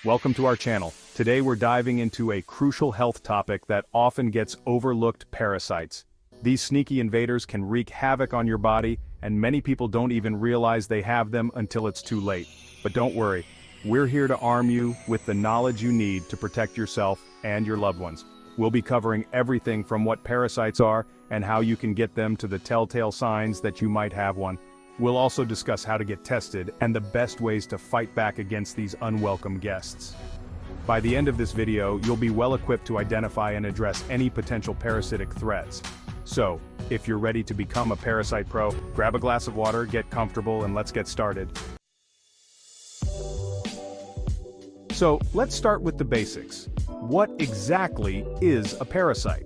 Welcome to our channel. Today we're diving into a crucial health topic that often gets overlooked: parasites. These sneaky invaders can wreak havoc on your body, and many people don't even realize they have them until it's too late. But don't worry, we're here to arm you with the knowledge you need to protect yourself and your loved ones. We'll be covering everything from what parasites are and how you can get them to the telltale signs that you might have one. We'll also discuss how to get tested and the best ways to fight back against these unwelcome guests. By the end of this video, you'll be well equipped to identify and address any potential parasitic threats. So, if you're ready to become a parasite pro, grab a glass of water, get comfortable, and let's get started. So, let's start with the basics. What exactly is a parasite?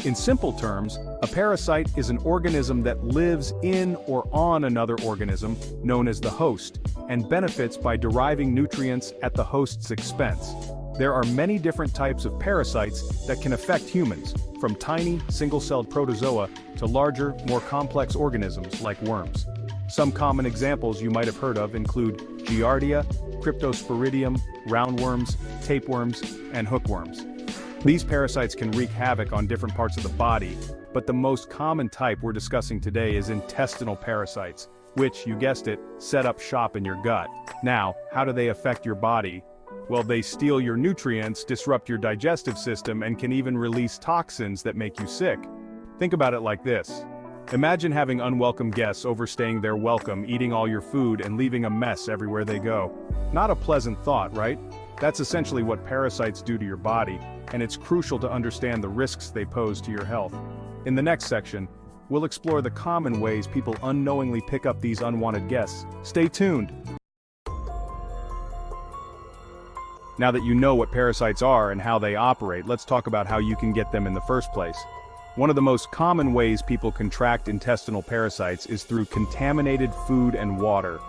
In simple terms, a parasite is an organism that lives in or on another organism, known as the host, and benefits by deriving nutrients at the host's expense. There are many different types of parasites that can affect humans, from tiny, single-celled protozoa to larger, more complex organisms like worms. Some common examples you might have heard of include Giardia, Cryptosporidium, roundworms, tapeworms, and hookworms. These parasites can wreak havoc on different parts of the body, but the most common type we're discussing today is intestinal parasites, which, you guessed it, set up shop in your gut. Now, how do they affect your body? Well, they steal your nutrients, disrupt your digestive system, and can even release toxins that make you sick. Think about it like this. Imagine having unwelcome guests overstaying their welcome, eating all your food, and leaving a mess everywhere they go. Not a pleasant thought, right? That's essentially what parasites do to your body, and it's crucial to understand the risks they pose to your health. In the next section, we'll explore the common ways people unknowingly pick up these unwanted guests. Stay tuned! Now that you know what parasites are and how they operate, let's talk about how you can get them in the first place. One of the most common ways people contract intestinal parasites is through contaminated food and water.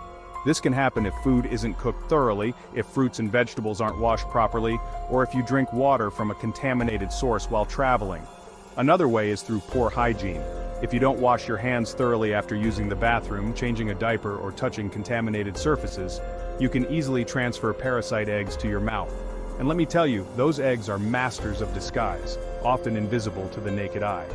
This can happen if food isn't cooked thoroughly, if fruits and vegetables aren't washed properly, or if you drink water from a contaminated source while traveling. Another way is through poor hygiene. If you don't wash your hands thoroughly after using the bathroom, changing a diaper, or touching contaminated surfaces, you can easily transfer parasite eggs to your mouth. And let me tell you, those eggs are masters of disguise, often invisible to the naked eye.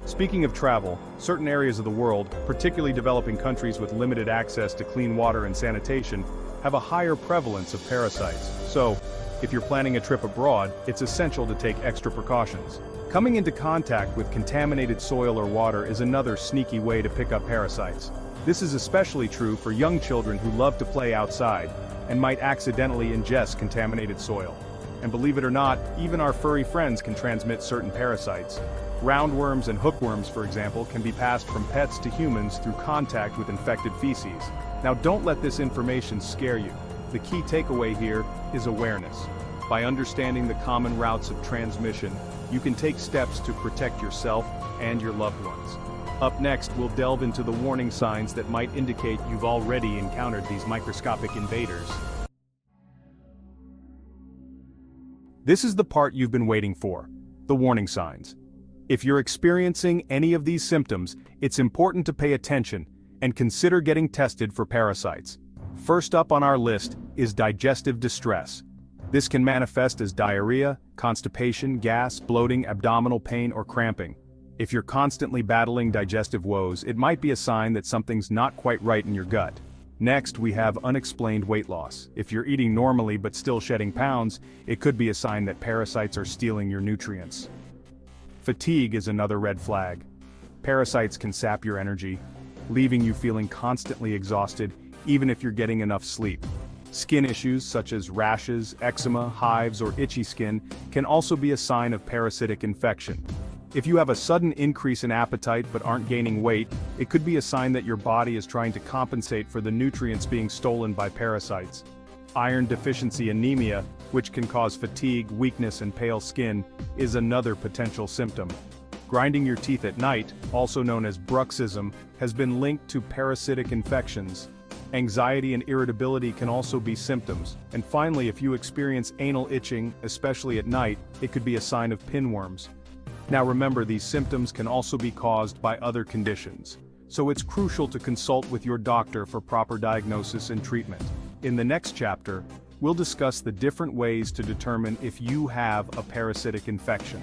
Speaking of travel, certain areas of the world, particularly developing countries with limited access to clean water and sanitation, have a higher prevalence of parasites. So, if you're planning a trip abroad, it's essential to take extra precautions. Coming into contact with contaminated soil or water is another sneaky way to pick up parasites. This is especially true for young children who love to play outside and might accidentally ingest contaminated soil. And believe it or not, even our furry friends can transmit certain parasites. Roundworms and hookworms, for example, can be passed from pets to humans through contact with infected feces. Now, don't let this information scare you. The key takeaway here is awareness. By understanding the common routes of transmission, you can take steps to protect yourself and your loved ones. Up next, we'll delve into the warning signs that might indicate you've already encountered these microscopic invaders. This is the part you've been waiting for: the warning signs. If you're experiencing any of these symptoms, it's important to pay attention and consider getting tested for parasites. First up on our list is digestive distress. This can manifest as diarrhea, constipation, gas, bloating, abdominal pain, or cramping. If you're constantly battling digestive woes, it might be a sign that something's not quite right in your gut. Next, we have unexplained weight loss. If you're eating normally but still shedding pounds, it could be a sign that parasites are stealing your nutrients. Fatigue is another red flag. Parasites can sap your energy, leaving you feeling constantly exhausted, even if you're getting enough sleep. Skin issues such as rashes, eczema, hives, or itchy skin can also be a sign of parasitic infection. If you have a sudden increase in appetite but aren't gaining weight, it could be a sign that your body is trying to compensate for the nutrients being stolen by parasites. Iron deficiency anemia, which can cause fatigue, weakness, and pale skin, is another potential symptom. Grinding your teeth at night, also known as bruxism, has been linked to parasitic infections. Anxiety and irritability can also be symptoms. And finally, if you experience anal itching, especially at night, it could be a sign of pinworms. Now remember, these symptoms can also be caused by other conditions. So it's crucial to consult with your doctor for proper diagnosis and treatment. In the next chapter, we'll discuss the different ways to determine if you have a parasitic infection.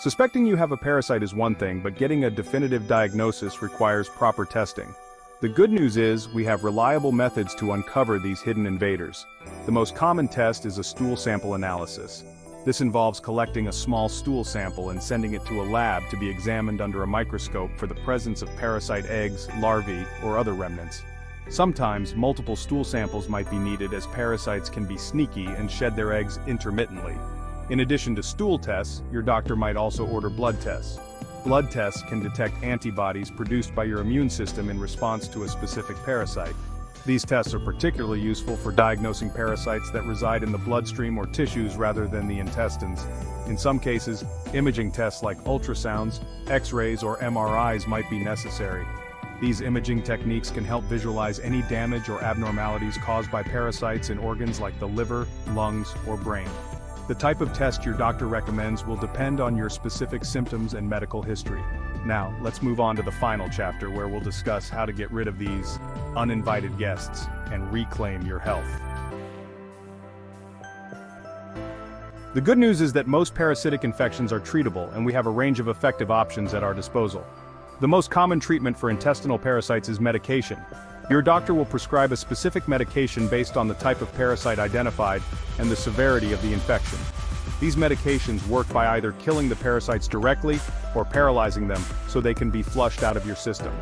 Suspecting you have a parasite is one thing, but getting a definitive diagnosis requires proper testing. The good news is, we have reliable methods to uncover these hidden invaders. The most common test is a stool sample analysis. This involves collecting a small stool sample and sending it to a lab to be examined under a microscope for the presence of parasite eggs, larvae, or other remnants. Sometimes, multiple stool samples might be needed as parasites can be sneaky and shed their eggs intermittently. In addition to stool tests, your doctor might also order blood tests. Blood tests can detect antibodies produced by your immune system in response to a specific parasite. These tests are particularly useful for diagnosing parasites that reside in the bloodstream or tissues rather than the intestines. In some cases, imaging tests like ultrasounds, X-rays, or MRIs might be necessary. These imaging techniques can help visualize any damage or abnormalities caused by parasites in organs like the liver, lungs, or brain. The type of test your doctor recommends will depend on your specific symptoms and medical history. Now, let's move on to the final chapter where we'll discuss how to get rid of these uninvited guests and reclaim your health. The good news is that most parasitic infections are treatable, and we have a range of effective options at our disposal. The most common treatment for intestinal parasites is medication. Your doctor will prescribe a specific medication based on the type of parasite identified and the severity of the infection. These medications work by either killing the parasites directly or paralyzing them so they can be flushed out of your system.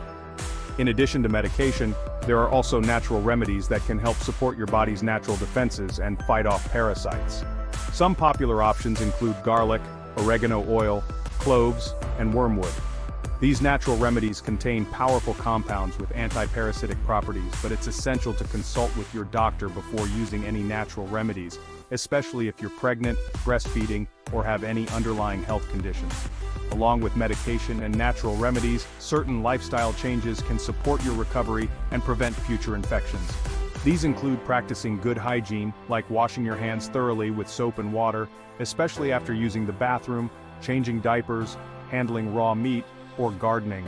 In addition to medication, there are also natural remedies that can help support your body's natural defenses and fight off parasites. Some popular options include garlic, oregano oil, cloves, and wormwood. These natural remedies contain powerful compounds with anti-parasitic properties, but it's essential to consult with your doctor before using any natural remedies, especially if you're pregnant, breastfeeding, or have any underlying health conditions. Along with medication and natural remedies, certain lifestyle changes can support your recovery and prevent future infections. These include practicing good hygiene, like washing your hands thoroughly with soap and water, especially after using the bathroom, changing diapers, handling raw meat, or gardening.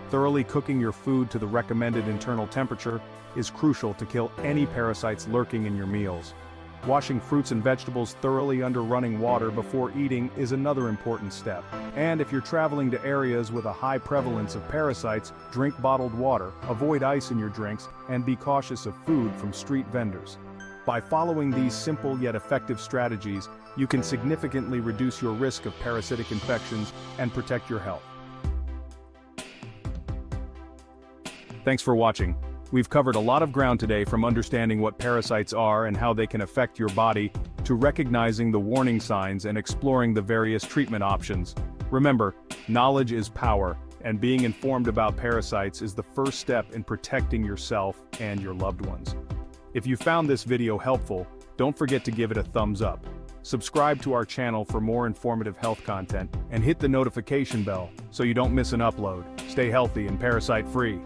Thoroughly cooking your food to the recommended internal temperature is crucial to kill any parasites lurking in your meals. Washing fruits and vegetables thoroughly under running water before eating is another important step. And if you're traveling to areas with a high prevalence of parasites, drink bottled water, avoid ice in your drinks, and be cautious of food from street vendors. By following these simple yet effective strategies, you can significantly reduce your risk of parasitic infections and protect your health. Thanks for watching. We've covered a lot of ground today, from understanding what parasites are and how they can affect your body, to recognizing the warning signs and exploring the various treatment options. Remember, knowledge is power, and being informed about parasites is the first step in protecting yourself and your loved ones. If you found this video helpful, don't forget to give it a thumbs up. Subscribe to our channel for more informative health content, and hit the notification bell so you don't miss an upload. Stay healthy and parasite-free.